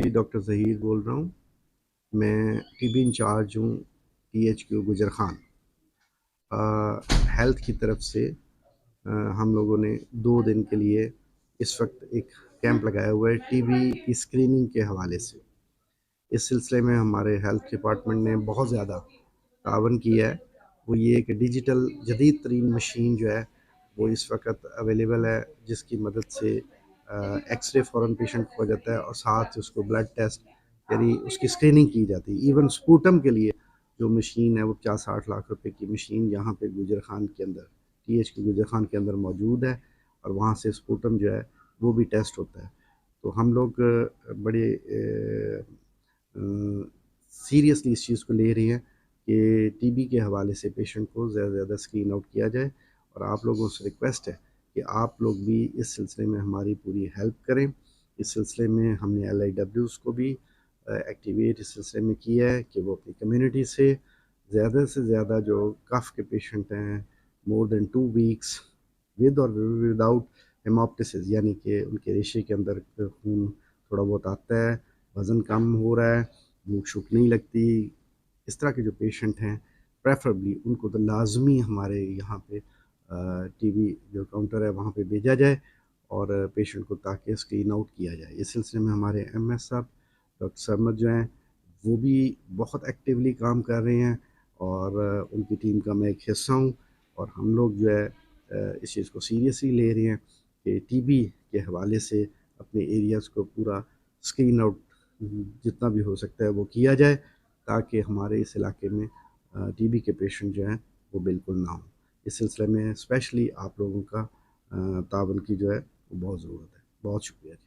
جی doctor Zaheer بول رہا ہوں. میں ٹی بی انچارج ہوں THQ گجر خان. ہیلتھ کی طرف سے ہم لوگوں نے 2 دن کے لیے اس وقت ایک کیمپ لگایا ہوا ہے ٹی بی کی اسکریننگ کے حوالے سے. اس سلسلے میں ہمارے ہیلتھ ڈپارٹمنٹ نے بہت زیادہ تعاون کیا ہے. وہ یہ کہ ڈیجیٹل جدید ترین مشین جو ہے وہ اس وقت اویلیبل ہے، جس کی مدد سے ایکس رے فوراً پیشنٹ ہو جاتا ہے اور ساتھ اس کو بلڈ ٹیسٹ یعنی اس کی اسکریننگ کی جاتی ہے. ایون سپوٹم کے لیے جو مشین ہے وہ 50-60 لاکھ روپے کی مشین یہاں پہ گجر خان کے اندر THQ گجر خان کے اندر موجود ہے، اور وہاں سے سپوٹم جو ہے وہ بھی ٹیسٹ ہوتا ہے. تو ہم لوگ بڑے سیریسلی اس چیز کو لے رہی ہیں کہ ٹی بی کے حوالے سے پیشنٹ کو زیادہ سے زیادہ اسکرین آؤٹ کیا جائے، اور آپ لوگوں سے ریکویسٹ ہے کہ آپ لوگ بھی اس سلسلے میں ہماری پوری ہیلپ کریں. اس سلسلے میں ہم نے LIWs کو بھی ایکٹیویٹ اس سلسلے میں کیا ہے کہ وہ اپنی کمیونٹی سے زیادہ جو کف کے پیشنٹ ہیں مور دین 2 ویکس ود اور وداؤٹ ہیموپٹسس، یعنی کہ ان کے ریشے کے اندر خون تھوڑا بہت آتا ہے، وزن کم ہو رہا ہے، بھوک شوک نہیں لگتی، اس طرح کے جو پیشنٹ ہیں پریفربلی ان کو تو لازمی ہمارے یہاں پہ ٹی بی جو کاؤنٹر ہے وہاں پہ بھیجا جائے اور پیشنٹ کو تاکہ اسکرین آؤٹ کیا جائے. اس سلسلے میں ہمارے MS صاحب ڈاکٹر سرمد جو ہیں وہ بھی بہت ایکٹیولی کام کر رہے ہیں، اور ان کی ٹیم کا میں ایک حصہ ہوں. اور ہم لوگ جو ہے اس چیز کو سیریسلی لے رہے ہیں کہ ٹی بی کے حوالے سے اپنے ایریاز کو پورا اسکرین آؤٹ جتنا بھی ہو سکتا ہے وہ کیا جائے، تاکہ ہمارے اس علاقے میں ٹی بی کے پیشنٹ جو ہیں وہ بالکل نہ ہوں. اس سلسلے میں اسپیشلی آپ لوگوں کا تعاون کی جو ہے وہ بہت ضرورت ہے. بہت شکریہ جی.